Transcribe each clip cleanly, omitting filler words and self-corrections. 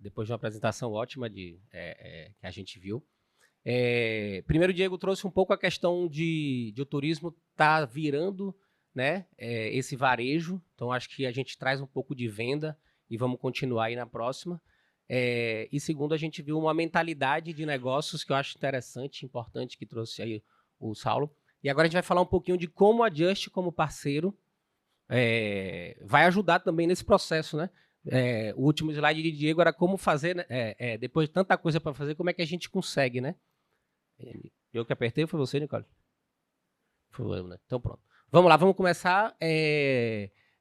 depois de uma apresentação ótima que a gente viu. Primeiro, o Diego trouxe um pouco a questão de o turismo estar virando, né, esse varejo. Então, acho que a gente traz um pouco de venda e vamos continuar aí na próxima. E segundo, a gente viu uma mentalidade de negócios que eu acho interessante, importante, que trouxe aí o Saulo. E agora a gente vai falar um pouquinho de como a Just, como parceiro, vai ajudar também nesse processo, né? O último slide de Diego era como fazer, né? Depois de tanta coisa para fazer, como é que a gente consegue, né? Eu que apertei, foi você, Nicole? Foi eu, né? Então pronto. Vamos lá, vamos começar.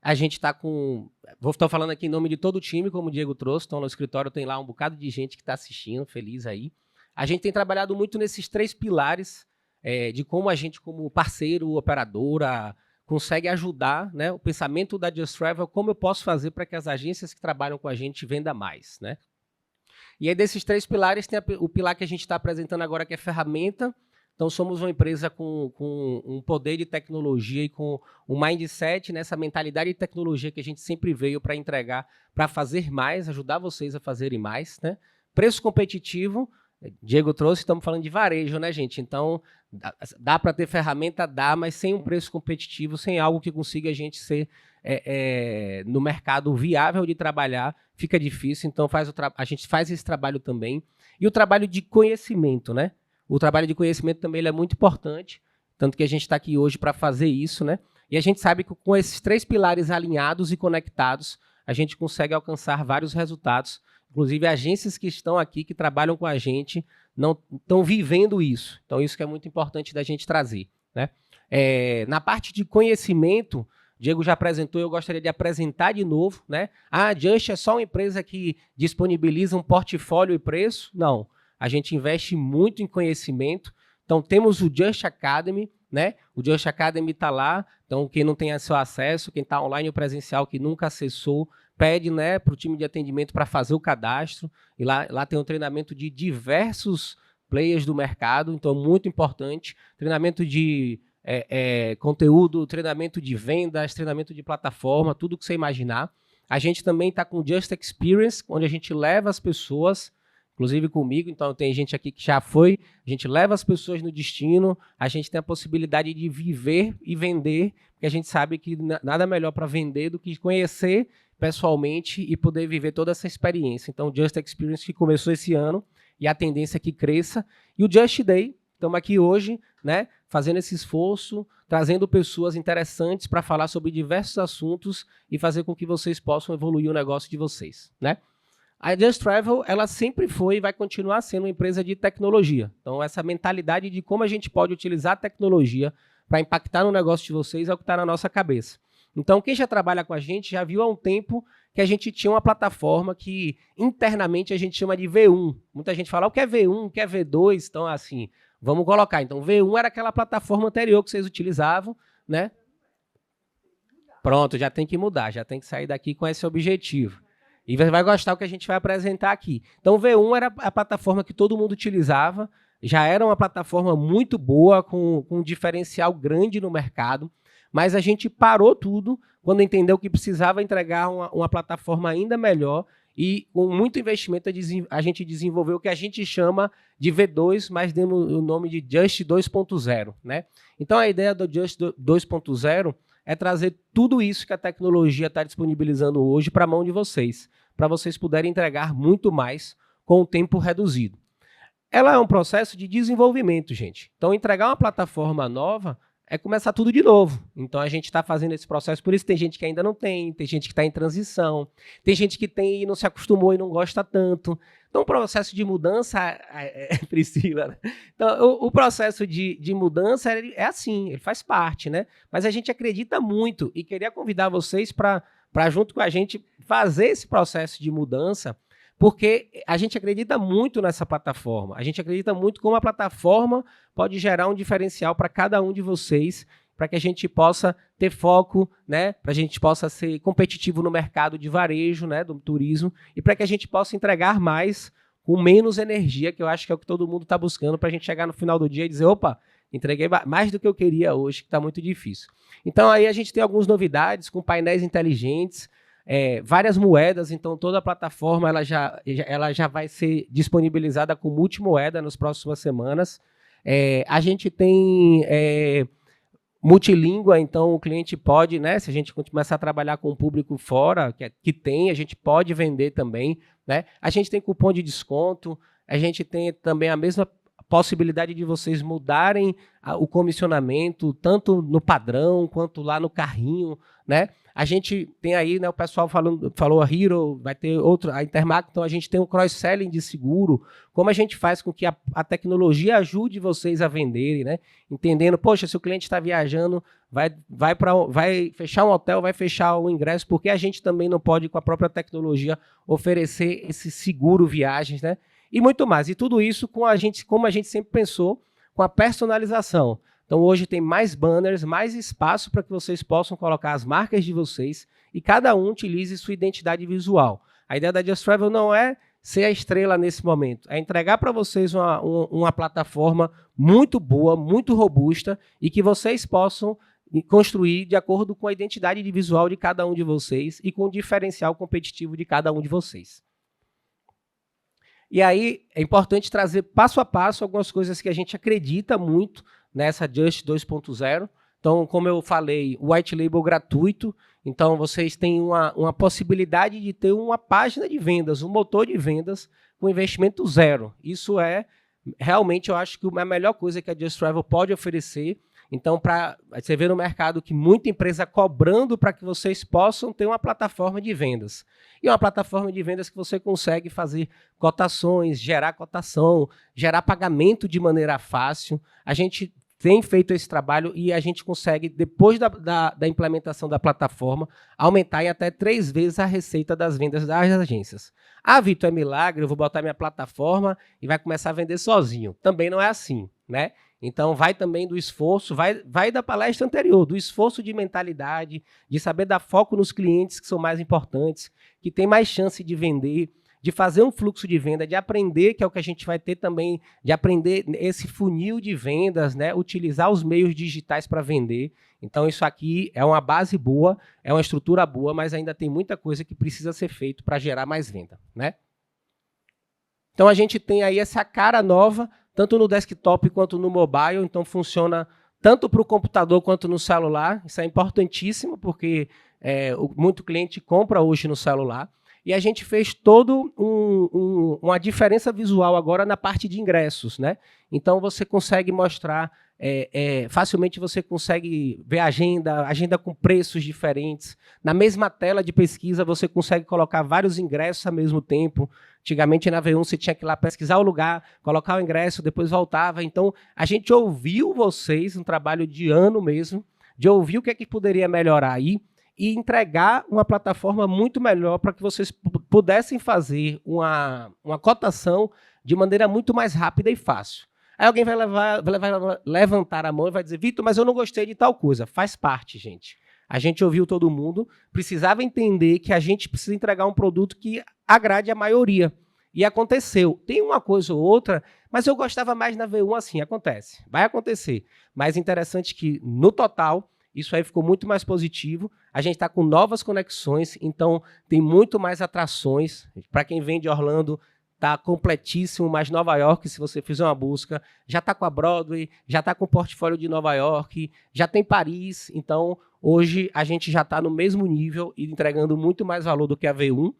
A gente está com... Estou falando aqui em nome de todo o time, como o Diego trouxe. Então, no escritório tem lá um bocado de gente que está assistindo, feliz aí. A gente tem trabalhado muito nesses 3 pilares de como a gente, como parceiro, operadora, consegue ajudar, né, o pensamento da Just Travel, como eu posso fazer para que as agências que trabalham com a gente vendam mais, né? E aí, desses 3 pilares, tem o pilar que a gente está apresentando agora, que é ferramenta. Então, somos uma empresa com um poder de tecnologia e com um mindset, nessa mentalidade de tecnologia que a gente sempre veio para entregar, para fazer mais, ajudar vocês a fazerem mais, né? Preço competitivo, Diego trouxe, estamos falando de varejo, né, gente? Então, dá para ter ferramenta, dá, mas sem um preço competitivo, sem algo que consiga a gente ser no mercado viável de trabalhar, fica difícil. Então, a gente faz esse trabalho também. E o trabalho de conhecimento, né? O trabalho de conhecimento também ele é muito importante, tanto que a gente está aqui hoje para fazer isso, né? E a gente sabe que com esses 3 pilares alinhados e conectados, a gente consegue alcançar vários resultados. Inclusive, agências que estão aqui, que trabalham com a gente, não estão vivendo isso. Então, isso que é muito importante da gente trazer, né? Na parte de conhecimento, Diego já apresentou, eu gostaria de apresentar de novo, né? A Just é só uma empresa que disponibiliza um portfólio e preço? Não. A gente investe muito em conhecimento. Então, temos o Just Academy, né? O Just Academy está lá. Então, quem não tem seu acesso, quem está online ou presencial, que nunca acessou, pede, né, para o time de atendimento para fazer o cadastro. E lá tem um treinamento de diversos players do mercado. Então, muito importante. Treinamento de conteúdo, treinamento de vendas, treinamento de plataforma, tudo que você imaginar. A gente também está com o Just Experience, onde a gente leva as pessoas, inclusive comigo, então tem gente aqui que já foi, a gente leva as pessoas no destino, a gente tem a possibilidade de viver e vender, porque a gente sabe que nada melhor para vender do que conhecer pessoalmente e poder viver toda essa experiência. Então, o Just Experience que começou esse ano e a tendência é que cresça. E o Just Day, estamos aqui hoje, né, fazendo esse esforço, trazendo pessoas interessantes para falar sobre diversos assuntos e fazer com que vocês possam evoluir o negócio de vocês, né? A Just Travel, ela sempre foi e vai continuar sendo uma empresa de tecnologia. Então, essa mentalidade de como a gente pode utilizar a tecnologia para impactar no negócio de vocês é o que está na nossa cabeça. Então, quem já trabalha com a gente já viu há um tempo que a gente tinha uma plataforma que internamente a gente chama de V1. Muita gente fala, o que é V1, o que é V2? Então, assim, vamos colocar. Então, V1 era aquela plataforma anterior que vocês utilizavam, né? Pronto, já tem que mudar, já tem que sair daqui com esse objetivo. E você vai gostar do que a gente vai apresentar aqui. Então, o V1 era a plataforma que todo mundo utilizava, já era uma plataforma muito boa, com um diferencial grande no mercado, mas a gente parou tudo quando entendeu que precisava entregar uma plataforma ainda melhor e com muito investimento a gente desenvolveu o que a gente chama de V2, mas demos o nome de Just 2.0, né? Então, a ideia do Just 2.0 é trazer tudo isso que a tecnologia está disponibilizando hoje para a mão de vocês, para vocês puderem entregar muito mais com um tempo reduzido. Ela é um processo de desenvolvimento, gente. Então, entregar uma plataforma nova é começar tudo de novo. Então, a gente está fazendo esse processo, por isso tem gente que ainda não tem gente que está em transição, tem gente que tem e não se acostumou e não gosta tanto. Então, o processo de mudança, Priscila, né? Então, o processo de mudança é assim, ele faz parte, né? Mas a gente acredita muito e queria convidar vocês para junto com a gente, fazer esse processo de mudança, porque a gente acredita muito nessa plataforma. A gente acredita muito como a plataforma pode gerar um diferencial para cada um de vocês, para que a gente possa ter foco, né, para a gente possa ser competitivo no mercado de varejo, né, do turismo, e para que a gente possa entregar mais com menos energia, que eu acho que é o que todo mundo está buscando, para a gente chegar no final do dia e dizer, opa, entreguei mais do que eu queria hoje, que está muito difícil. Então, aí a gente tem algumas novidades com painéis inteligentes. várias moedas, então toda a plataforma ela já vai ser disponibilizada com multimoeda nas próximas semanas. A gente tem multilíngua, então o cliente pode, né, se a gente começar a trabalhar com o público fora, a gente pode vender também, né? A gente tem cupom de desconto, a gente tem também a mesma possibilidade de vocês mudarem o comissionamento, tanto no padrão quanto lá no carrinho, né? A gente tem aí, né, o pessoal falou a Hero, vai ter a Intermac, então a gente tem um cross-selling de seguro, como a gente faz com que a tecnologia ajude vocês a venderem, né? Entendendo, poxa, se o cliente está viajando, vai fechar um hotel, vai fechar o ingresso, porque a gente também não pode, com a própria tecnologia, oferecer esse seguro viagens, né? E muito mais. E tudo isso como a gente sempre pensou, com a personalização. Então, hoje tem mais banners, mais espaço para que vocês possam colocar as marcas de vocês e cada um utilize sua identidade visual. A ideia da Just Travel não é ser a estrela nesse momento, é entregar para vocês uma plataforma muito boa, muito robusta e que vocês possam construir de acordo com a identidade visual de cada um de vocês e com o diferencial competitivo de cada um de vocês. E aí é importante trazer passo a passo algumas coisas que a gente acredita muito nessa Just 2.0. Então, como eu falei, o white label gratuito. Então, vocês têm uma possibilidade de ter uma página de vendas, um motor de vendas com investimento zero. Isso realmente, eu acho que a melhor coisa que a Just Travel pode oferecer. Então, você vê no mercado que muita empresa cobrando para que vocês possam ter uma plataforma de vendas. E uma plataforma de vendas que você consegue fazer cotações, gerar cotação, gerar pagamento de maneira fácil. A gente tem feito esse trabalho e a gente consegue, depois da implementação da plataforma, aumentar em até 3 vezes a receita das vendas das agências. Ah, Vitor, é milagre, eu vou botar minha plataforma e vai começar a vender sozinho. Também não é assim, né? Então, vai também do esforço, vai da palestra anterior, do esforço de mentalidade, de saber dar foco nos clientes que são mais importantes, que tem mais chance de vender, de fazer um fluxo de venda, de aprender, que é o que a gente vai ter também, de aprender esse funil de vendas, né? Utilizar os meios digitais para vender. Então, isso aqui é uma base boa, é uma estrutura boa, mas ainda tem muita coisa que precisa ser feito para gerar mais venda, né? Então, a gente tem aí essa cara nova, tanto no desktop quanto no mobile, então funciona tanto para o computador quanto no celular. Isso é importantíssimo, porque muito cliente compra hoje no celular. E a gente fez todo uma diferença visual agora na parte de ingressos, né? Então, você consegue mostrar, facilmente você consegue ver agenda com preços diferentes. Na mesma tela de pesquisa, você consegue colocar vários ingressos ao mesmo tempo. Antigamente, na V1, você tinha que ir lá pesquisar o lugar, colocar o ingresso, depois voltava. Então, a gente ouviu vocês, um trabalho de ano mesmo, de ouvir o que é que poderia melhorar aí, e entregar uma plataforma muito melhor para que vocês pudessem fazer uma cotação de maneira muito mais rápida e fácil. Aí alguém vai levantar a mão e vai dizer, Vitor, mas eu não gostei de tal coisa. Faz parte, gente. A gente ouviu todo mundo, precisava entender que a gente precisa entregar um produto que agrade a maioria. E aconteceu. Tem uma coisa ou outra, mas eu gostava mais na V1 assim, acontece. Vai acontecer. Mas interessante que, no total, isso aí ficou muito mais positivo. A gente está com novas conexões, então tem muito mais atrações. Para quem vem de Orlando, está completíssimo, mas Nova York, se você fizer uma busca, já está com a Broadway, já está com o portfólio de Nova York, já tem Paris. Então, hoje a gente já está no mesmo nível e entregando muito mais valor do que a V1.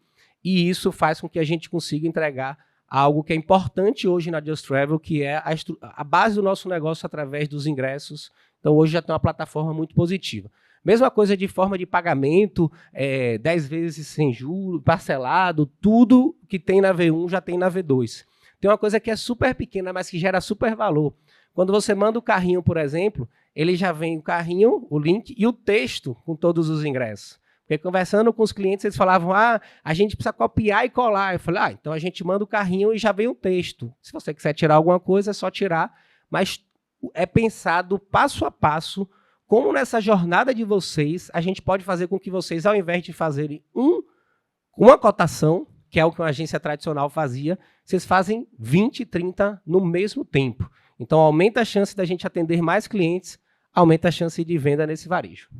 E isso faz com que a gente consiga entregar algo que é importante hoje na Just Travel, que é a base do nosso negócio através dos ingressos. Então, hoje já tem uma plataforma muito positiva. Mesma coisa de forma de pagamento, 10 vezes sem juros, parcelado, tudo que tem na V1 já tem na V2. Tem uma coisa que é super pequena, mas que gera super valor. Quando você manda o carrinho, por exemplo, ele já vem o carrinho, o link e o texto com todos os ingressos. Porque conversando com os clientes, eles falavam, a gente precisa copiar e colar. Eu falei, então a gente manda o carrinho e já vem o texto. Se você quiser tirar alguma coisa, é só tirar, mas é pensado passo a passo como nessa jornada de vocês, a gente pode fazer com que vocês, ao invés de fazerem uma cotação, que é o que uma agência tradicional fazia, vocês fazem 20, 30 no mesmo tempo. Então, aumenta a chance da gente atender mais clientes, aumenta a chance de venda nesse varejo.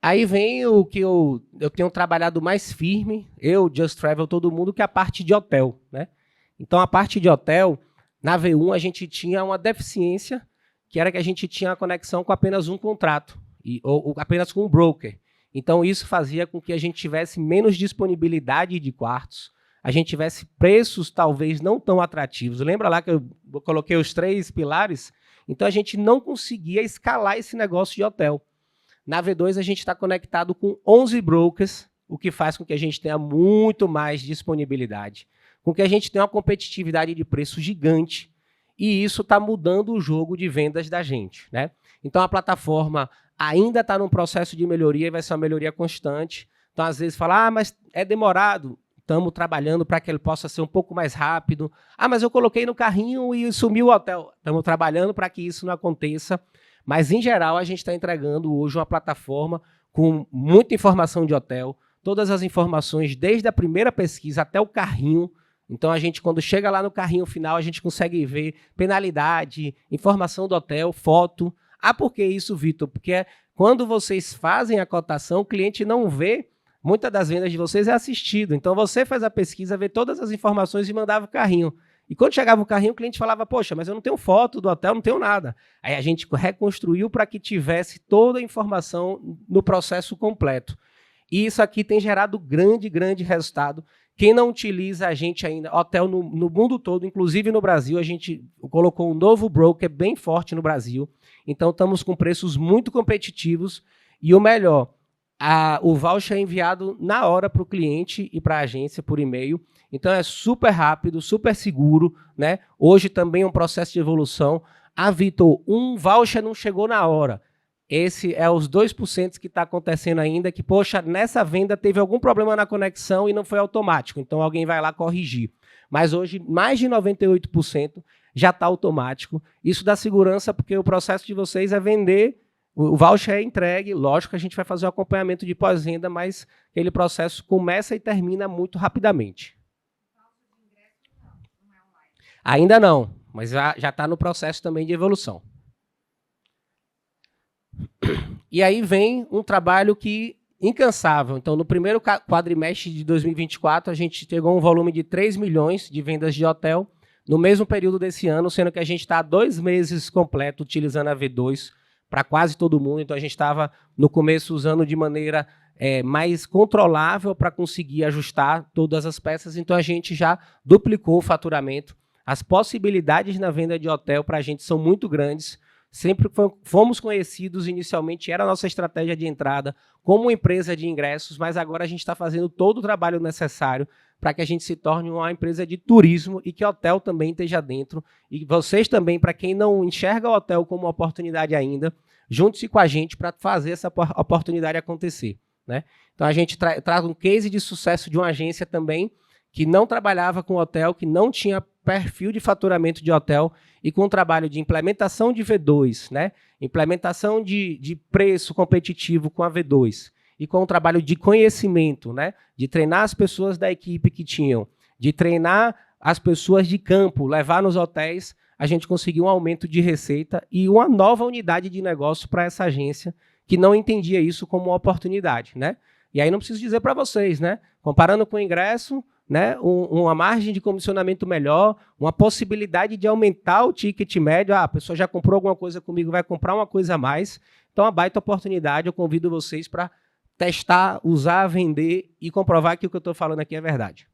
Aí vem o que eu tenho trabalhado mais firme, eu, Just Travel, todo mundo, que é a parte de hotel, né? Então, a parte de hotel, na V1 a gente tinha uma deficiência, que era que a gente tinha a conexão com apenas um contrato, ou apenas com um broker. Então, isso fazia com que a gente tivesse menos disponibilidade de quartos, a gente tivesse preços talvez não tão atrativos. Lembra lá que eu coloquei os 3 pilares? Então, a gente não conseguia escalar esse negócio de hotel. Na V2, a gente está conectado com 11 brokers, o que faz com que a gente tenha muito mais disponibilidade, com que a gente tenha uma competitividade de preço gigante, e isso está mudando o jogo de vendas da gente, né? Então, a plataforma ainda está num processo de melhoria e vai ser uma melhoria constante. Então, às vezes, fala, mas é demorado. Estamos trabalhando para que ele possa ser um pouco mais rápido. Mas eu coloquei no carrinho e sumiu o hotel. Estamos trabalhando para que isso não aconteça. Mas, em geral, a gente está entregando hoje uma plataforma com muita informação de hotel, todas as informações, desde a primeira pesquisa até o carrinho. Então, a gente, quando chega lá no carrinho final, a gente consegue ver penalidade, informação do hotel, foto. Por que isso, Vitor? Porque quando vocês fazem a cotação, o cliente não vê, muitas das vendas de vocês é assistido. Então, você faz a pesquisa, vê todas as informações e mandava o carrinho. E quando chegava o carrinho, o cliente falava, poxa, mas eu não tenho foto do hotel, não tenho nada. Aí a gente reconstruiu para que tivesse toda a informação no processo completo. E isso aqui tem gerado grande resultado. Quem não utiliza a gente ainda, hotel no mundo todo, inclusive no Brasil, a gente colocou um novo broker bem forte no Brasil. Então, estamos com preços muito competitivos. E o melhor, o voucher é enviado na hora para o cliente e para a agência por e-mail. Então, é super rápido, super seguro, né? Hoje também é um processo de evolução. Vitor, um voucher não chegou na hora. Esse é os 2% que está acontecendo ainda, que, poxa, nessa venda teve algum problema na conexão e não foi automático. Então, alguém vai lá corrigir. Mas hoje, mais de 98% já está automático. Isso dá segurança porque o processo de vocês é vender, o voucher é entregue. Lógico que a gente vai fazer o acompanhamento de pós-venda, mas aquele processo começa e termina muito rapidamente. Ainda não, mas já está no processo também de evolução. E aí vem um trabalho incansável. Então, no primeiro quadrimestre de 2024, a gente chegou a um volume de 3 milhões de vendas de hotel, no mesmo período desse ano, sendo que a gente está há 2 meses completo utilizando a V2 para quase todo mundo. Então, a gente estava, no começo, usando de maneira mais controlável para conseguir ajustar todas as peças. Então, a gente já duplicou o faturamento. As possibilidades na venda de hotel para a gente são muito grandes. Sempre fomos conhecidos, inicialmente era a nossa estratégia de entrada como empresa de ingressos, mas agora a gente está fazendo todo o trabalho necessário para que a gente se torne uma empresa de turismo e que o hotel também esteja dentro. E vocês também, para quem não enxerga o hotel como uma oportunidade ainda, junte-se com a gente para fazer essa oportunidade acontecer, né? Então, a gente traz um case de sucesso de uma agência também, que não trabalhava com hotel, que não tinha perfil de faturamento de hotel, e com um trabalho de implementação de V2, né? Implementação de preço competitivo com a V2, e com um trabalho de conhecimento, né? De treinar as pessoas da equipe que tinham, de treinar as pessoas de campo, levar nos hotéis, a gente conseguiu um aumento de receita e uma nova unidade de negócio para essa agência, que não entendia isso como uma oportunidade, né? E aí não preciso dizer para vocês, né? Comparando com o ingresso, né, uma margem de comissionamento melhor, uma possibilidade de aumentar o ticket médio. A pessoa já comprou alguma coisa comigo, vai comprar uma coisa a mais. Então, uma baita oportunidade. Eu convido vocês para testar, usar, vender e comprovar que o que eu estou falando aqui é verdade.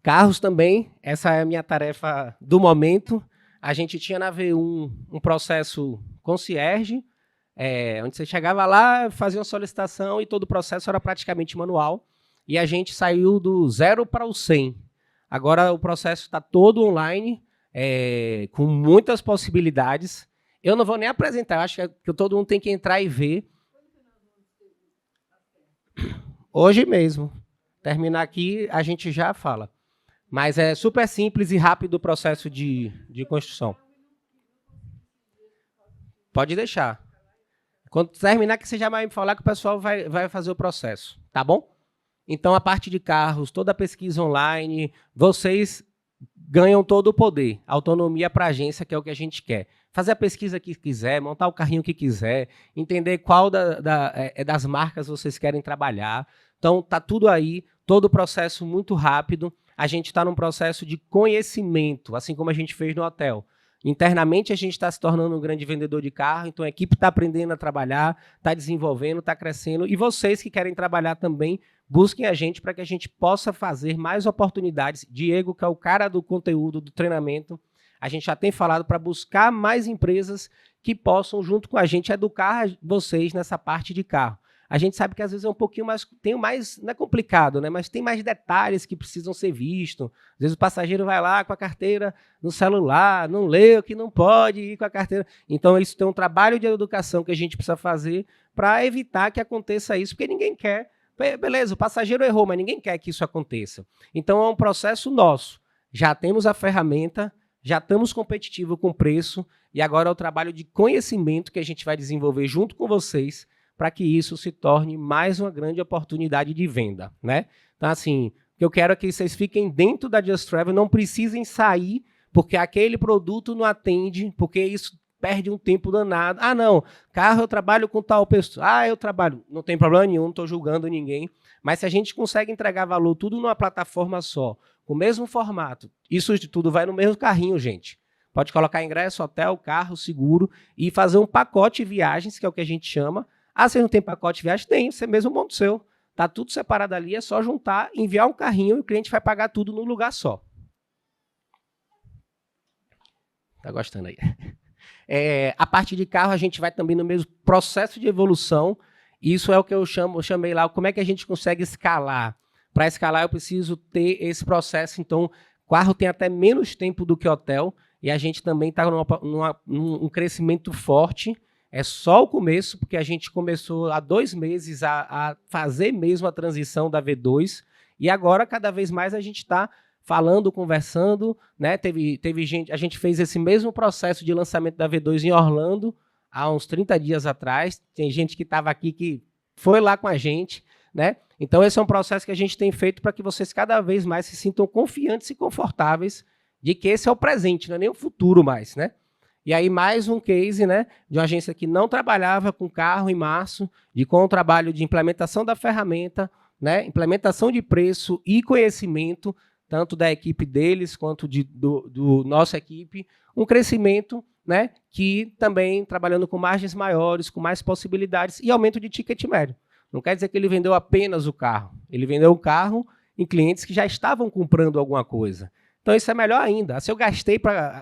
Carros também, essa é a minha tarefa do momento. A gente tinha na V1 um processo concierge, onde você chegava lá, fazia uma solicitação e todo o processo era praticamente manual. E a gente saiu do 0 para o 100. Agora o processo está todo online, com muitas possibilidades. Eu não vou nem apresentar, eu acho que todo mundo tem que entrar e ver. Hoje mesmo. Terminar aqui, a gente já fala. Mas é super simples e rápido o processo de construção. Pode deixar. Quando terminar, que você já vai me falar que o pessoal vai fazer o processo. Tá bom? Então, a parte de carros, toda a pesquisa online, vocês ganham todo o poder, autonomia para a agência, que é o que a gente quer. fazer a pesquisa que quiser, montar o carrinho que quiser, entender qual das marcas vocês querem trabalhar. Então, está tudo aí, todo o processo muito rápido. A gente está num processo de conhecimento, assim como a gente fez no hotel. Internamente, a gente está se tornando um grande vendedor de carro, então a equipe está aprendendo a trabalhar, está desenvolvendo, está crescendo. E vocês que querem trabalhar também, busquem a gente para que a gente possa fazer mais oportunidades. Diego, que é o cara do conteúdo, do treinamento, a gente já tem falado para buscar mais empresas que possam, junto com a gente, educar vocês nessa parte de carro. A gente sabe que às vezes é um pouquinho mais, não é complicado, né? Mas tem mais detalhes que precisam ser vistos. Às vezes o passageiro vai lá com a carteira no celular, não lê o que não pode ir com a carteira. Então isso tem um trabalho de educação que a gente precisa fazer para evitar que aconteça isso, porque ninguém quer. Beleza, o passageiro errou, mas ninguém quer que isso aconteça. Então é um processo nosso. Já temos a ferramenta, já estamos competitivos com o preço e agora é o trabalho de conhecimento que a gente vai desenvolver junto com vocês para que isso se torne mais uma grande oportunidade de venda, né? Então, assim, o que eu quero é que vocês fiquem dentro da Just Travel, não precisem sair porque aquele produto não atende, porque isso perde um tempo danado. Ah, não, carro eu trabalho com tal pessoa. Ah, eu trabalho. Não tem problema nenhum, não estou julgando ninguém. Mas se a gente consegue entregar valor tudo numa plataforma só, com o mesmo formato, isso de tudo vai no mesmo carrinho, gente. Pode colocar ingresso, hotel, carro, seguro e fazer um pacote de viagens, que é o que a gente chama. Ah, você não tem pacote de viagem? Tem, você mesmo monta o seu. Está tudo separado ali, é só juntar, enviar um carrinho e o cliente vai pagar tudo num lugar só. Tá gostando aí? A parte de carro, a gente vai também no mesmo processo de evolução. Isso é o que eu chamei lá, como é que a gente consegue escalar? Para escalar, eu preciso ter esse processo. Então, carro tem até menos tempo do que hotel e a gente também está num crescimento forte. É só o começo, porque a gente começou há 2 meses a fazer mesmo a transição da V2 e agora, cada vez mais, a gente está falando, conversando, né? Teve gente, a gente fez esse mesmo processo de lançamento da V2 em Orlando há uns 30 dias atrás. Tem gente que estava aqui que foi lá com a gente, né? Então, esse é um processo que a gente tem feito para que vocês cada vez mais se sintam confiantes e confortáveis de que esse é o presente, não é nem o futuro mais, né? E aí, mais um case, né, de uma agência que não trabalhava com carro em março, com o trabalho de implementação da ferramenta, né, implementação de preço e conhecimento, tanto da equipe deles quanto do nossa equipe, um crescimento, né, que também trabalhando com margens maiores, com mais possibilidades e aumento de ticket médio. Não quer dizer que ele vendeu apenas o carro, ele vendeu o carro em clientes que já estavam comprando alguma coisa. Então, isso é melhor ainda. Se eu gastei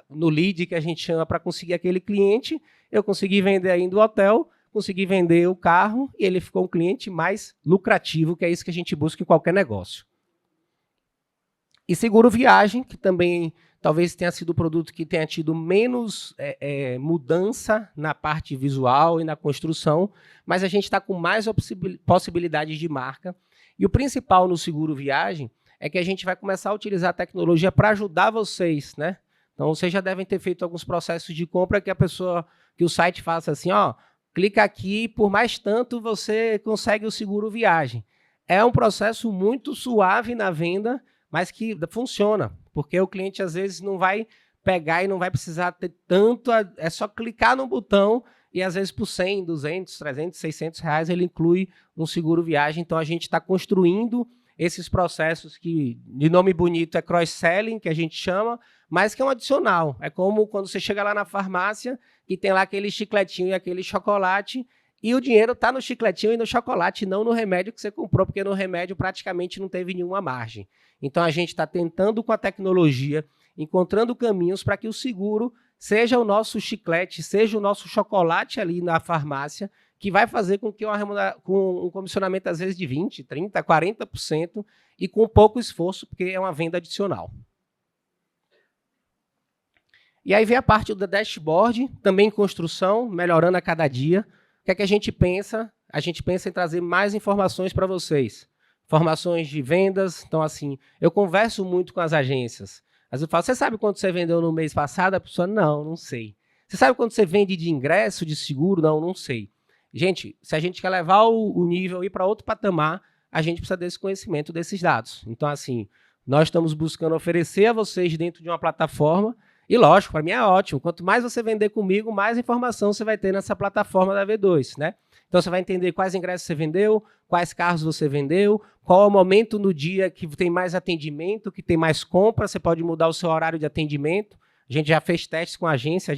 no lead, que a gente chama, para conseguir aquele cliente, eu consegui vender ainda o hotel, consegui vender o carro e ele ficou um cliente mais lucrativo, que é isso que a gente busca em qualquer negócio. E seguro viagem, que também talvez tenha sido o produto que tenha tido menos mudança na parte visual e na construção, mas a gente está com mais possibilidades de marca. E o principal no seguro viagem é que a gente vai começar a utilizar a tecnologia para ajudar vocês, né? Então, vocês já devem ter feito alguns processos de compra que o site faça assim, ó, clica aqui, por mais tanto você consegue o seguro viagem. É um processo muito suave na venda, mas que funciona, porque o cliente às vezes não vai pegar e não vai precisar ter tanto, é só clicar no botão e às vezes por 100, 200, 300, 600 reais ele inclui um seguro viagem. Então, a gente está construindo esses processos que, de nome bonito, é cross-selling, que a gente chama, mas que é um adicional. É como quando você chega lá na farmácia, que tem lá aquele chicletinho e aquele chocolate, e o dinheiro está no chicletinho e no chocolate, não no remédio que você comprou, porque no remédio praticamente não teve nenhuma margem. Então, a gente está tentando, com a tecnologia, encontrando caminhos para que o seguro seja o nosso chiclete, seja o nosso chocolate ali na farmácia, que vai fazer com que com um comissionamento, às vezes, de 20%, 30%, 40%, e com pouco esforço, porque é uma venda adicional. E aí vem a parte do dashboard, também em construção, melhorando a cada dia. O que é que a gente pensa? A gente pensa em trazer mais informações para vocês. Informações de vendas. Então, assim, eu converso muito com as agências. Às vezes eu falo, você sabe quanto você vendeu no mês passado? A pessoa, não sei. Você sabe quanto você vende de ingresso, de seguro? Não sei. Gente, se a gente quer levar o nível e ir para outro patamar, a gente precisa desse conhecimento, desses dados. Então, assim, nós estamos buscando oferecer a vocês dentro de uma plataforma E lógico, para mim é ótimo. Quanto mais você vender comigo, mais informação você vai ter nessa plataforma da V2, né? Então você vai entender quais ingressos você vendeu, quais carros você vendeu, qual é o momento no dia que tem mais atendimento, que tem mais compra, você pode mudar o seu horário de atendimento. A gente já fez testes com a agência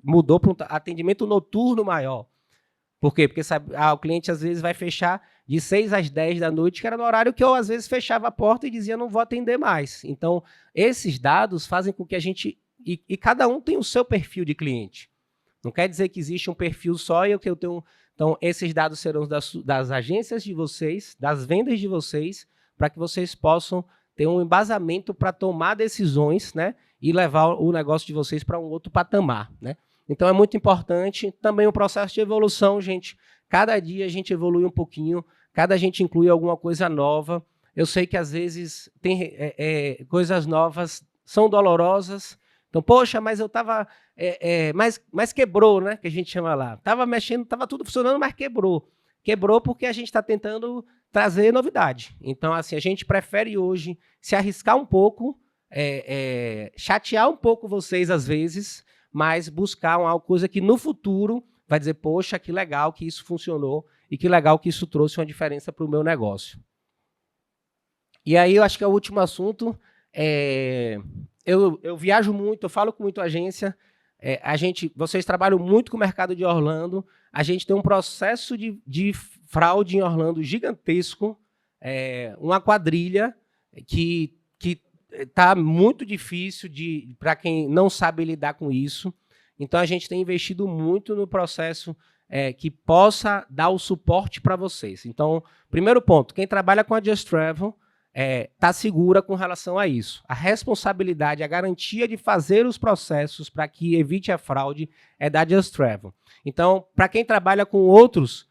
mudou para um atendimento noturno maior. Por quê? Porque sabe, o cliente às vezes vai fechar de 6 às 10 da noite, que era no horário que eu às vezes fechava a porta e dizia não vou atender mais. Então, esses dados fazem com que a gente... E cada um tem o seu perfil de cliente. Não quer dizer que existe um perfil só e que eu tenho... Então, esses dados serão das agências de vocês, das vendas de vocês, para que vocês possam ter um embasamento para tomar decisões, né? E levar o negócio de vocês para um outro patamar, né? Então, é muito importante também o processo de evolução, gente. Cada dia a gente evolui um pouquinho, cada gente inclui alguma coisa nova. Eu sei que, às vezes, tem coisas novas, são dolorosas. Então, poxa, mas eu estava... mas quebrou, né? Que a gente chama lá. Estava mexendo, estava tudo funcionando, mas quebrou. Quebrou porque a gente está tentando trazer novidade. Então, assim, a gente prefere hoje se arriscar um pouco, chatear um pouco vocês, às vezes, mas buscar uma coisa que no futuro vai dizer, poxa, que legal que isso funcionou e que legal que isso trouxe uma diferença para o meu negócio. E aí, eu acho que é o último assunto. Eu viajo muito, eu falo com muita agência. Vocês trabalham muito com o mercado de Orlando. A gente tem um processo de fraude em Orlando gigantesco, uma quadrilha que está muito difícil para quem não sabe lidar com isso. Então, a gente tem investido muito no processo que possa dar o suporte para vocês. Então, primeiro ponto, quem trabalha com a Just Travel está segura com relação a isso. A responsabilidade, a garantia de fazer os processos para que evite a fraude é da Just Travel. Então, para quem trabalha com outros,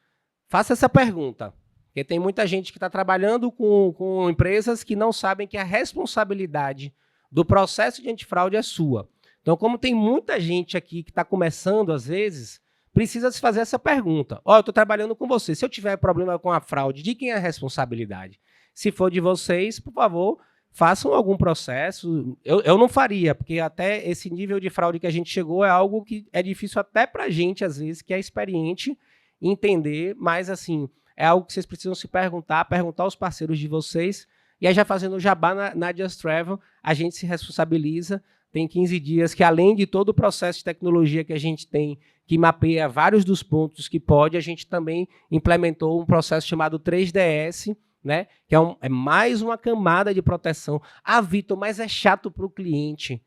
faça essa pergunta. Porque tem muita gente que está trabalhando com empresas que não sabem que a responsabilidade do processo de antifraude é sua. Então, como tem muita gente aqui que está começando, às vezes, precisa se fazer essa pergunta. Eu estou trabalhando com você. Se eu tiver problema com a fraude, de quem é a responsabilidade? Se for de vocês, por favor, façam algum processo. Eu não faria, porque até esse nível de fraude que a gente chegou é algo que é difícil até para a gente, às vezes, que é experiente, entender, mas, assim... É algo que vocês precisam se perguntar aos parceiros de vocês. E aí, já fazendo o jabá na Just Travel, a gente se responsabiliza. Tem 15 dias que, além de todo o processo de tecnologia que a gente tem, que mapeia vários dos pontos que pode, a gente também implementou um processo chamado 3DS, né? Que é mais uma camada de proteção. Vitor, mas é chato para o cliente.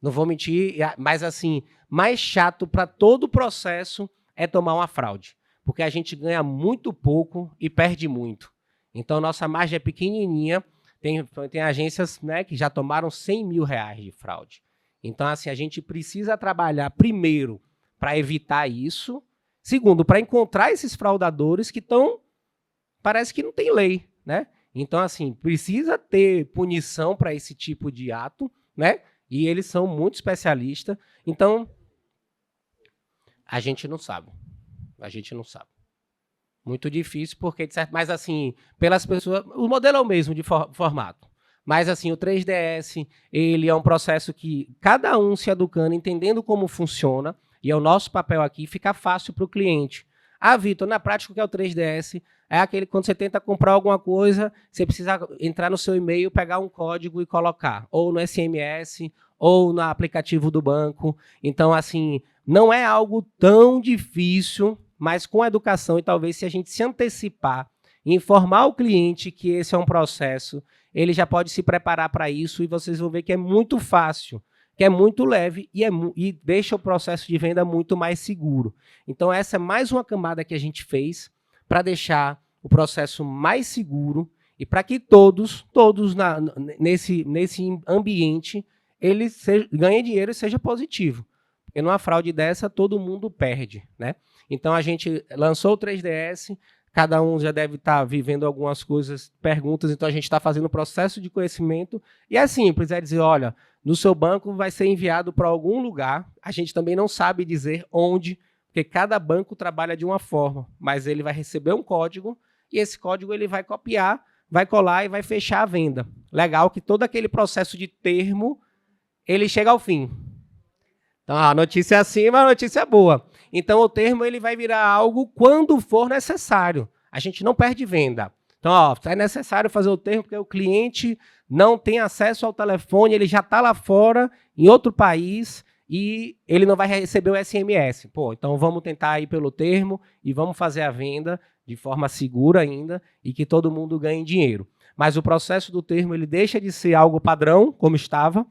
Não vou mentir, mas assim, mais chato para todo o processo é tomar uma fraude. Porque a gente ganha muito pouco e perde muito. Então, nossa margem é pequenininha. Tem agências, né, que já tomaram 100 mil reais de fraude. Então, assim, a gente precisa trabalhar, primeiro, para evitar isso. Segundo, para encontrar esses fraudadores que parece que não tem lei, né? Então, assim, precisa ter punição para esse tipo de ato, né? E eles são muito especialistas. Então, a gente não sabe. A gente não sabe. Muito difícil, porque, de certo, mas assim, pelas pessoas, o modelo é o mesmo de formato. Mas assim, o 3DS, ele é um processo que cada um se educando, entendendo como funciona, e é o nosso papel aqui, fica fácil para o cliente. Vitor, na prática, o que é o 3DS? É aquele quando você tenta comprar alguma coisa, você precisa entrar no seu e-mail, pegar um código e colocar, ou no SMS, ou no aplicativo do banco. Então, assim, não é algo tão difícil, mas com a educação e talvez se a gente se antecipar e informar o cliente que esse é um processo, ele já pode se preparar para isso e vocês vão ver que é muito fácil, que é muito leve e deixa o processo de venda muito mais seguro. Então, essa é mais uma camada que a gente fez para deixar o processo mais seguro e para que todos nesse ambiente, eles ganhem dinheiro e seja positivo. Porque numa fraude dessa, todo mundo perde, né? Então, a gente lançou o 3DS, cada um já deve estar vivendo algumas coisas, perguntas, então a gente está fazendo o processo de conhecimento. E é simples, é dizer, olha, no seu banco vai ser enviado para algum lugar, a gente também não sabe dizer onde, porque cada banco trabalha de uma forma, mas ele vai receber um código, e esse código ele vai copiar, vai colar e vai fechar a venda. Legal que todo aquele processo de termo ele chega ao fim. Então, a notícia é assim, mas a notícia é boa. Então, o termo ele vai virar algo quando for necessário. A gente não perde venda. Então, ó, é necessário fazer o termo porque o cliente não tem acesso ao telefone, ele já está lá fora, em outro país, e ele não vai receber o SMS. Pô, então vamos tentar ir pelo termo e vamos fazer a venda de forma segura ainda e que todo mundo ganhe dinheiro. Mas o processo do termo ele deixa de ser algo padrão, como estava,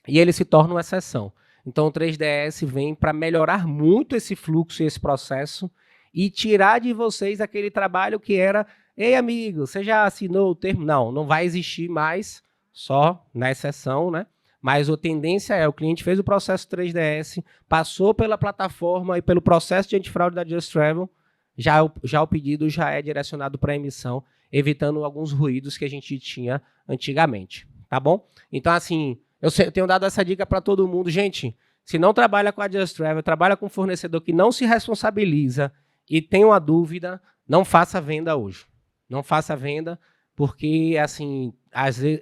e ele se torna uma exceção. Então, o 3DS vem para melhorar muito esse fluxo e esse processo e tirar de vocês aquele trabalho que era: ei, amigo, você já assinou o termo? Não, não vai existir mais, só na exceção, né? Mas a tendência é: o cliente fez o processo 3DS, passou pela plataforma e pelo processo de antifraude da Just Travel, já o pedido já é direcionado para a emissão, evitando alguns ruídos que a gente tinha antigamente, tá bom? Então, assim, eu tenho dado essa dica para todo mundo. Gente, se não trabalha com a Just Travel, trabalha com um fornecedor que não se responsabiliza e tem uma dúvida, não faça venda hoje. Não faça venda, porque assim, às vezes,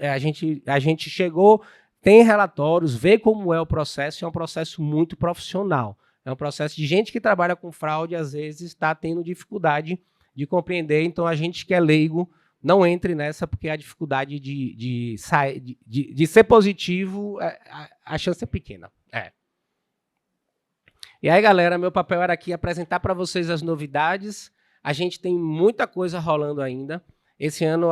a gente chegou, tem relatórios, vê como é o processo, é um processo muito profissional. É um processo de gente que trabalha com fraude, às vezes está tendo dificuldade de compreender. Então, a gente que é leigo, não entre nessa, porque a dificuldade de ser positivo, a chance é pequena. E aí, galera, meu papel era aqui apresentar para vocês as novidades. A gente tem muita coisa rolando ainda. Esse ano,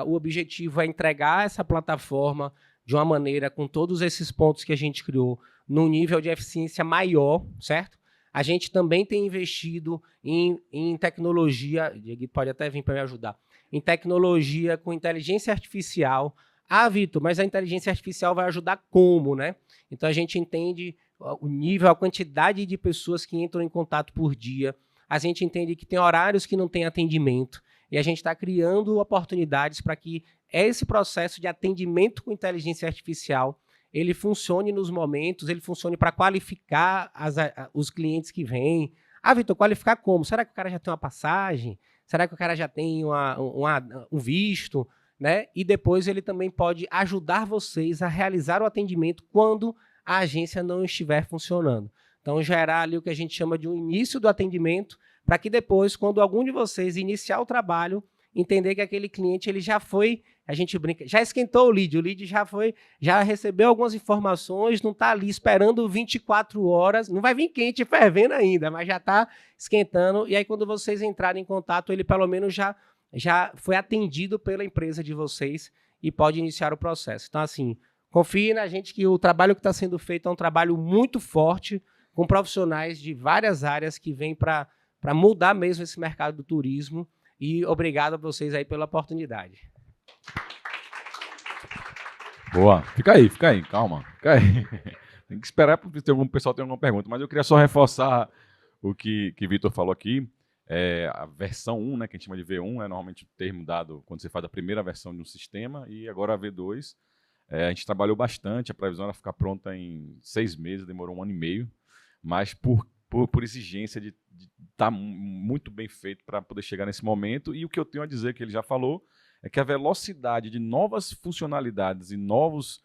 o objetivo é entregar essa plataforma de uma maneira, com todos esses pontos que a gente criou, num nível de eficiência maior, certo? A gente também tem investido em tecnologia, Diego pode até vir para me ajudar, em tecnologia com inteligência artificial. Ah, Vitor, mas a inteligência artificial vai ajudar como, né? Então, a gente entende o nível, a quantidade de pessoas que entram em contato por dia. A gente entende que tem horários que não tem atendimento. E a gente está criando oportunidades para que esse processo de atendimento com inteligência artificial ele funcione nos momentos, ele funcione para qualificar os clientes que vêm. Ah, Vitor, qualificar como? Será que o cara já tem uma passagem? Será que o cara já tem um visto? Né? E depois ele também pode ajudar vocês a realizar o atendimento quando a agência não estiver funcionando. Então, gerar ali o que a gente chama de um início do atendimento, para que depois, quando algum de vocês iniciar o trabalho, entender que aquele cliente ele já foi, a gente brinca, já esquentou o lead já recebeu algumas informações, não está ali esperando 24 horas, não vai vir quente e fervendo ainda, mas já está esquentando, e aí quando vocês entrarem em contato, ele pelo menos já foi atendido pela empresa de vocês e pode iniciar o processo. Então, assim, confie na gente que o trabalho que está sendo feito é um trabalho muito forte, com profissionais de várias áreas que vêm para mudar mesmo esse mercado do turismo. E obrigado a vocês aí pela oportunidade. Boa. Fica aí, calma. Fica aí. Tem que esperar para ver algum pessoal tem alguma pergunta. Mas eu queria só reforçar o que Vitor falou aqui. A versão 1, né, que a gente chama de V1, é normalmente o termo dado quando você faz a primeira versão de um sistema, e agora a V2. A gente trabalhou bastante, a previsão era ficar pronta em 6 meses, demorou 1 ano e meio, mas por exigência de estar muito bem feito para poder chegar nesse momento. E o que eu tenho a dizer, que ele já falou, é que a velocidade de novas funcionalidades e novos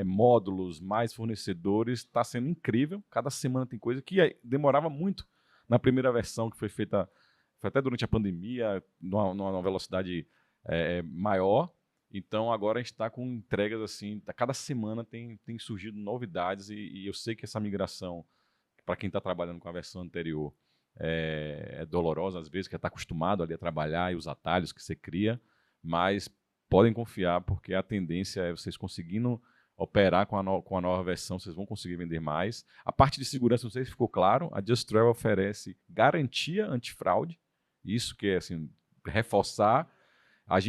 módulos, mais fornecedores, está sendo incrível. Cada semana tem coisa que demorava muito na primeira versão, que foi feita foi até durante a pandemia, numa velocidade maior. Então, agora a gente está com entregas assim, cada semana tem surgido novidades e eu sei que essa migração, para quem está trabalhando com a versão anterior, é dolorosa às vezes, que está acostumado ali a trabalhar e os atalhos que você cria, mas podem confiar, porque a tendência é vocês conseguindo operar com a nova versão, vocês vão conseguir vender mais. A parte de segurança, não sei se ficou claro, a Just Travel oferece garantia antifraude, isso que é assim, reforçar.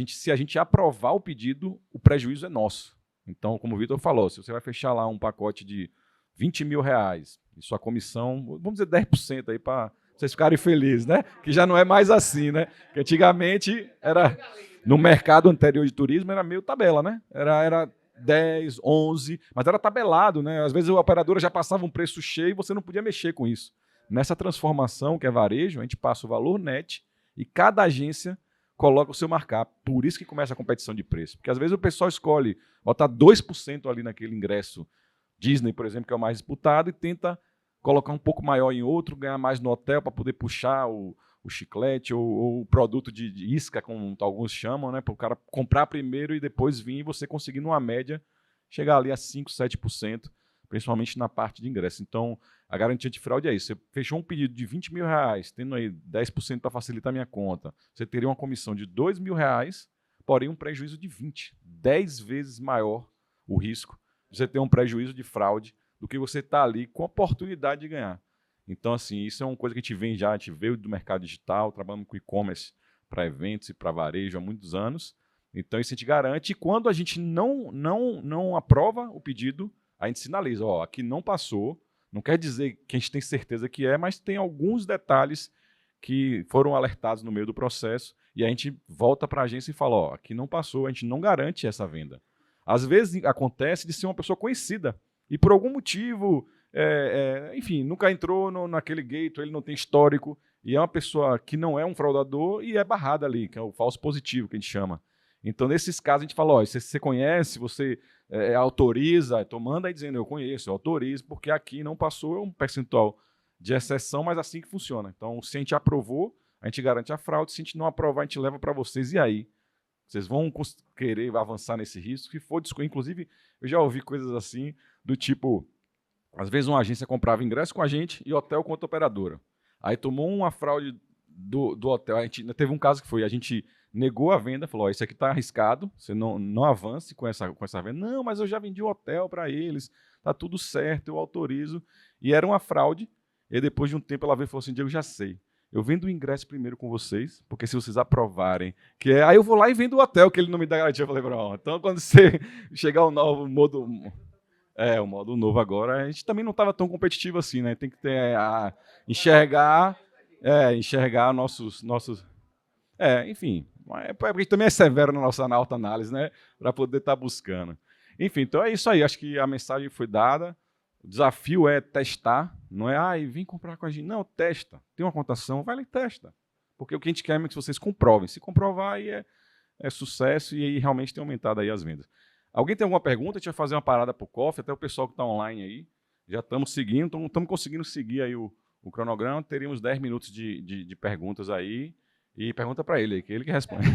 Se a gente aprovar o pedido, o prejuízo é nosso. Então, como o Vitor falou, se você vai fechar lá um pacote de R$20 mil e sua comissão, vamos dizer 10% aí para vocês ficarem felizes, né? Que já não é mais assim, né? Que antigamente era, no mercado anterior de turismo, era meio tabela, né? Era 10, 11, mas era tabelado, né? Às vezes a operadora já passava um preço cheio e você não podia mexer com isso. Nessa transformação, que é varejo, a gente passa o valor net e cada agência coloca o seu markup. Por isso que começa a competição de preço. Porque às vezes o pessoal escolhe botar 2% ali naquele ingresso Disney, por exemplo, que é o mais disputado, e tenta colocar um pouco maior em outro, ganhar mais no hotel para poder puxar o chiclete ou o produto de isca, como alguns chamam, né? Para o cara comprar primeiro e depois vir e você conseguir, numa média, chegar ali a 5%, 7%, principalmente na parte de ingresso. Então, a garantia de fraude é isso. Você fechou um pedido de R$20 mil, tendo aí 10% para facilitar a minha conta. Você teria uma comissão de R$2 mil, porém um prejuízo de 20. 10 vezes maior o risco de você ter um prejuízo de fraude do que você estar ali com a oportunidade de ganhar. Então, assim, isso é uma coisa que a gente vem já, a gente veio do mercado digital, trabalhando com e-commerce para eventos e para varejo há muitos anos. Então, isso a gente garante. E quando a gente não aprova o pedido, a gente sinaliza, ó, aqui não passou. Não quer dizer que a gente tem certeza que é, mas tem alguns detalhes que foram alertados no meio do processo e a gente volta para a agência e fala, ó, aqui não passou, a gente não garante essa venda. Às vezes acontece de ser uma pessoa conhecida e por algum motivo, enfim, nunca entrou naquele gate, ele não tem histórico e é uma pessoa que não é um fraudador e é barrada ali, que é o falso positivo que a gente chama. Então, nesses casos, a gente fala, ó, se você conhece, você autoriza, então manda aí dizendo, eu conheço, eu autorizo, porque aqui não passou, é um percentual de exceção, mas assim que funciona. Então, se a gente aprovou, a gente garante a fraude, se a gente não aprovar, a gente leva para vocês, e aí? Vocês vão querer avançar nesse risco? Se for, inclusive, eu já ouvi coisas assim, do tipo, às vezes uma agência comprava ingresso com a gente e hotel com outra operadora. Aí tomou uma fraude do hotel, a gente teve um caso que foi, a gente negou a venda, falou, ó, isso aqui está arriscado, você não avance com essa venda. Não, mas eu já vendi o hotel para eles, está tudo certo, eu autorizo. E era uma fraude, e depois de um tempo ela veio e falou assim, Diego, já sei, eu vendo o ingresso primeiro com vocês, porque se vocês aprovarem, aí eu vou lá e vendo o hotel, que ele não me dá garantia. Eu falei, pronto, então quando você chegar o novo modo, o modo novo agora, a gente também não estava tão competitivo assim, né? Tem que ter enxergar nossos enfim, porque a gente também é severo na nossa autoanálise, né? Para poder estar buscando. Enfim, então é isso aí. Acho que a mensagem foi dada. O desafio é testar. Não é, vem comprar com a gente. Não, testa. Tem uma cotação, vai lá e testa. Porque o que a gente quer é que vocês comprovem. Se comprovar, aí é sucesso e aí realmente tem aumentado aí as vendas. Alguém tem alguma pergunta? A gente vai fazer uma parada para o coffee, até o pessoal que está online aí. Já estamos seguindo, estamos conseguindo seguir aí o cronograma. Teríamos 10 minutos de perguntas aí. E pergunta para ele, que ele que responde.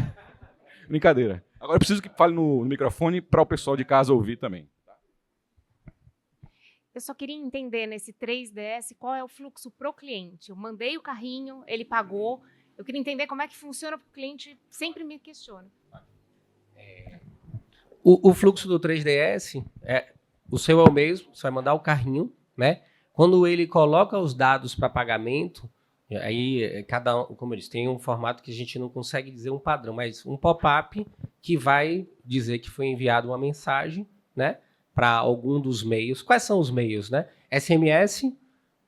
Brincadeira. Agora eu preciso que fale no microfone para o pessoal de casa ouvir também. Eu só queria entender nesse 3DS qual é o fluxo para o cliente. Eu mandei o carrinho, ele pagou. Eu queria entender como é que funciona para o cliente, sempre me questiona. O fluxo do 3DS, o seu é o mesmo, você vai mandar o carrinho, né? Quando ele coloca os dados para pagamento, aí cada um, como eu disse, tem um formato que a gente não consegue dizer um padrão, mas um pop-up que vai dizer que foi enviada uma mensagem, né, para algum dos meios. Quais são os meios, né? SMS,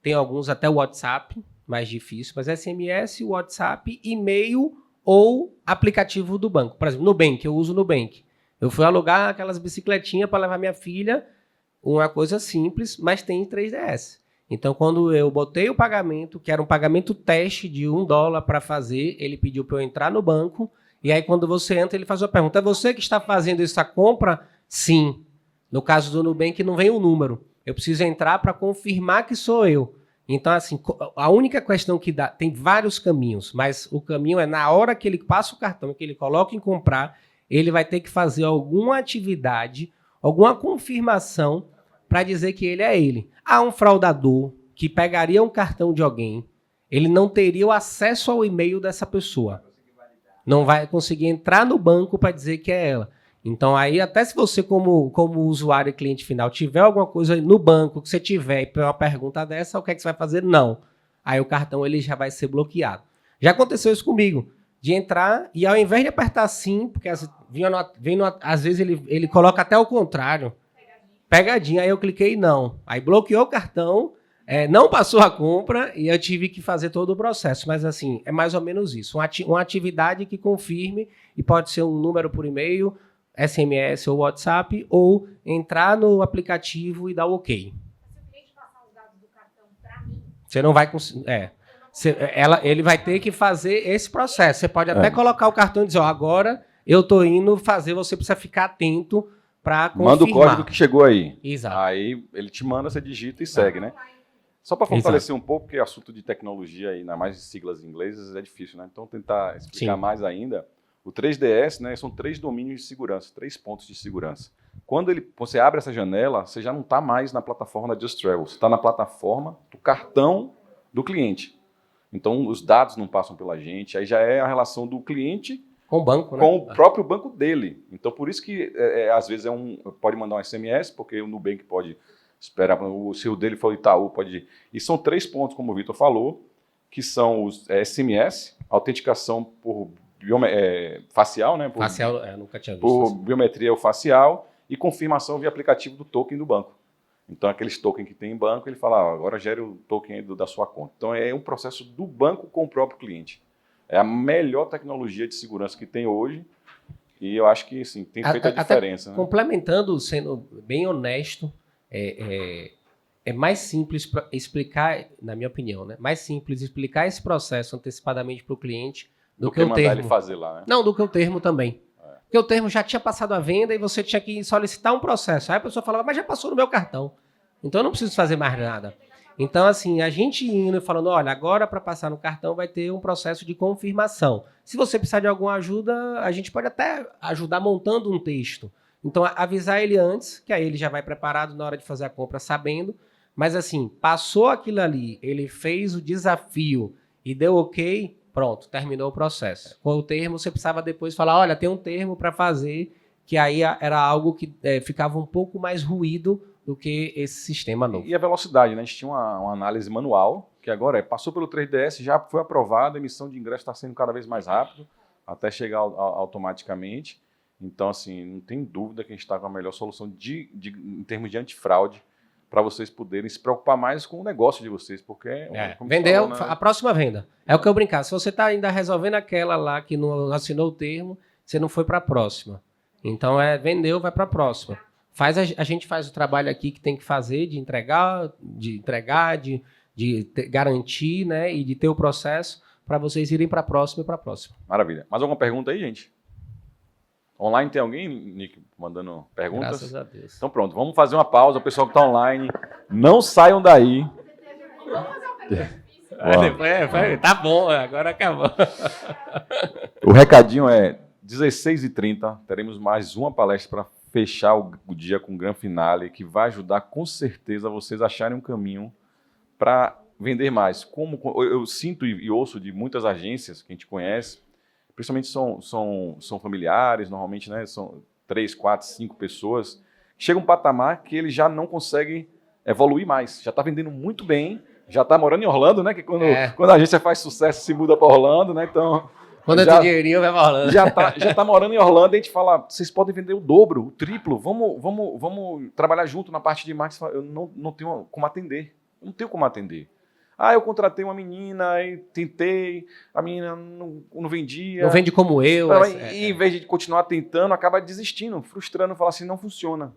tem alguns até o WhatsApp, mais difícil, mas SMS, WhatsApp, e-mail ou aplicativo do banco. Por exemplo, Nubank, eu uso Nubank. Eu fui alugar aquelas bicicletinhas para levar minha filha, uma coisa simples, mas tem 3DS. Então, quando eu botei o pagamento, que era um pagamento teste de $1 para fazer, ele pediu para eu entrar no banco, e aí quando você entra, ele faz uma pergunta, é você que está fazendo essa compra? Sim. No caso do Nubank, não vem o número. Eu preciso entrar para confirmar que sou eu. Então, assim, a única questão que dá, tem vários caminhos, mas o caminho é na hora que ele passa o cartão, que ele coloca em comprar, ele vai ter que fazer alguma atividade, alguma confirmação para dizer que ele é ele. Há um fraudador que pegaria um cartão de alguém, ele não teria o acesso ao e-mail dessa pessoa. Não vai conseguir entrar no banco para dizer que é ela. Então, aí, até se você, como usuário e cliente final, tiver alguma coisa no banco que você tiver e uma pergunta dessa, o que é que você vai fazer? Não. Aí o cartão ele já vai ser bloqueado. Já aconteceu isso comigo, de entrar e ao invés de apertar sim, porque às vezes ele coloca até o contrário. Pegadinha, aí eu cliquei não. Aí bloqueou o cartão, não passou a compra e eu tive que fazer todo o processo. Mas assim, é mais ou menos isso. Uma atividade que confirme, e pode ser um número por e-mail, SMS ou WhatsApp, ou entrar no aplicativo e dar o OK. Se o cliente passar os dados do cartão para mim, você não vai conseguir. Ele vai ter que fazer esse processo. Você pode até colocar o cartão e dizer, agora eu estou indo fazer, você precisa ficar atento para confirmar. Manda o código que chegou aí. Exato. Aí ele te manda, você digita e segue, né? Só para fortalecer um pouco, porque assunto de tecnologia, ainda mais siglas inglesas, é difícil, né? Então, tentar explicar mais ainda. O 3DS, né, são 3 domínios de segurança, 3 pontos de segurança. Quando você abre essa janela, você já não está mais na plataforma da Just Travel, você está na plataforma do cartão do cliente. Então, os dados não passam pela gente, aí já é a relação do cliente com o banco, com o próprio banco dele. Então, por isso que, às vezes, pode mandar um SMS, porque o Nubank pode esperar, se o dele for o Itaú, pode ir. E são 3 pontos, como o Vitor falou, que são os SMS, autenticação por facial, né? Facial, nunca tinha visto. Por biometria ou facial e confirmação via aplicativo do token do banco. Então, aqueles tokens que tem em banco, ele fala, agora gere o token aí da sua conta. Então, é um processo do banco com o próprio cliente. É a melhor tecnologia de segurança que tem hoje e eu acho que, assim, tem feito a diferença. Né? Complementando, sendo bem honesto, é mais simples explicar, na minha opinião, né? Mais simples explicar esse processo antecipadamente para o cliente do que o mandar termo. Ele fazer lá, né? Não, do que o termo também. Porque o termo já tinha passado a venda e você tinha que solicitar um processo. Aí a pessoa falava, mas já passou no meu cartão. Então eu não preciso fazer mais nada. Então, assim, a gente indo e falando, olha, agora para passar no cartão vai ter um processo de confirmação. Se você precisar de alguma ajuda, a gente pode até ajudar montando um texto. Então, avisar ele antes, que aí ele já vai preparado na hora de fazer a compra sabendo. Mas, assim, passou aquilo ali, ele fez o desafio e deu ok, pronto, terminou o processo. Com o termo, você precisava depois falar, olha, tem um termo para fazer, que aí era algo que ficava um pouco mais ruído do que esse sistema novo. E a velocidade, né? A gente tinha uma análise manual, que agora passou pelo 3DS, já foi aprovado, a emissão de ingresso está sendo cada vez mais rápido, até chegar automaticamente. Então, assim, não tem dúvida que a gente está com a melhor solução em termos de antifraude, para vocês poderem se preocupar mais com o negócio de vocês, porque... Vendeu, falou, né? A próxima venda. É o que eu brincar. Se você está ainda resolvendo aquela lá que não assinou o termo, você não foi para a próxima. Então, vendeu, vai para a próxima. A gente faz o trabalho aqui que tem que fazer, de entregar, de garantir, né, e de ter o processo para vocês irem para a próxima e para a próxima. Maravilha. Mais alguma pergunta aí, gente? Online tem alguém, Nick, mandando perguntas? Graças a Deus. Então pronto, vamos fazer uma pausa. O pessoal que está online, não saiam daí. Tá bom, agora acabou. O recadinho é 16h30, teremos mais uma palestra para fechar o dia com o grande finale, que vai ajudar com certeza vocês a acharem um caminho para vender mais. Como eu sinto e ouço de muitas agências que a gente conhece, principalmente são familiares, normalmente, né, são 3, 4, 5 pessoas, chega um patamar que ele já não consegue evoluir mais, já está vendendo muito bem, já está morando em Orlando, né, que quando a agência faz sucesso se muda para Orlando, né, então... Quando eu tenho dinheirinho, vai para Orlando. Já tá morando em Orlando, a gente fala, vocês podem vender o dobro, o triplo, vamos trabalhar junto na parte de marketing. Eu não tenho como atender, eu não tenho como atender. Eu contratei uma menina e tentei, a menina não vendia. Não vende como eu. E em vez de continuar tentando, acaba desistindo, frustrando, fala assim, não funciona.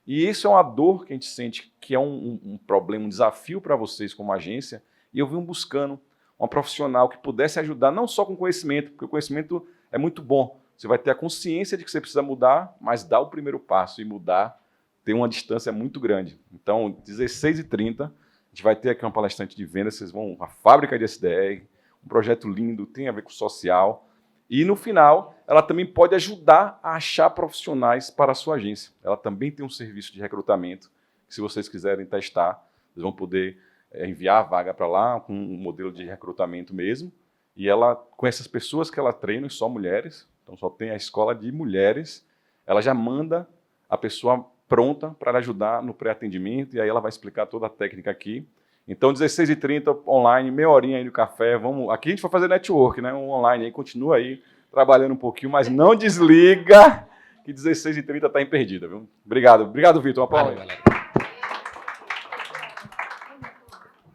E isso é uma dor que a gente sente, que é um problema, um desafio para vocês como agência, e eu vim buscando uma profissional que pudesse ajudar, não só com conhecimento, porque o conhecimento é muito bom. Você vai ter a consciência de que você precisa mudar, mas dar o primeiro passo e mudar tem uma distância muito grande. Então, 16h30, a gente vai ter aqui uma palestrante de vendas, vocês vão a fábrica de SDR, um projeto lindo, tem a ver com social. E, no final, ela também pode ajudar a achar profissionais para a sua agência. Ela também tem um serviço de recrutamento, que se vocês quiserem testar, vocês vão poder enviar a vaga para lá, com um modelo de recrutamento mesmo, e ela, com essas pessoas que ela treina, só mulheres, então só tem a escola de mulheres, ela já manda a pessoa pronta para ajudar no pré-atendimento, e aí ela vai explicar toda a técnica aqui. Então, 16h30, online, meia horinha aí no café, aqui a gente vai fazer network, né, um online aí, continua aí, trabalhando um pouquinho, mas não desliga, que 16h30 está imperdida, viu? Obrigado, Vitor, uma palma. Valeu, galera.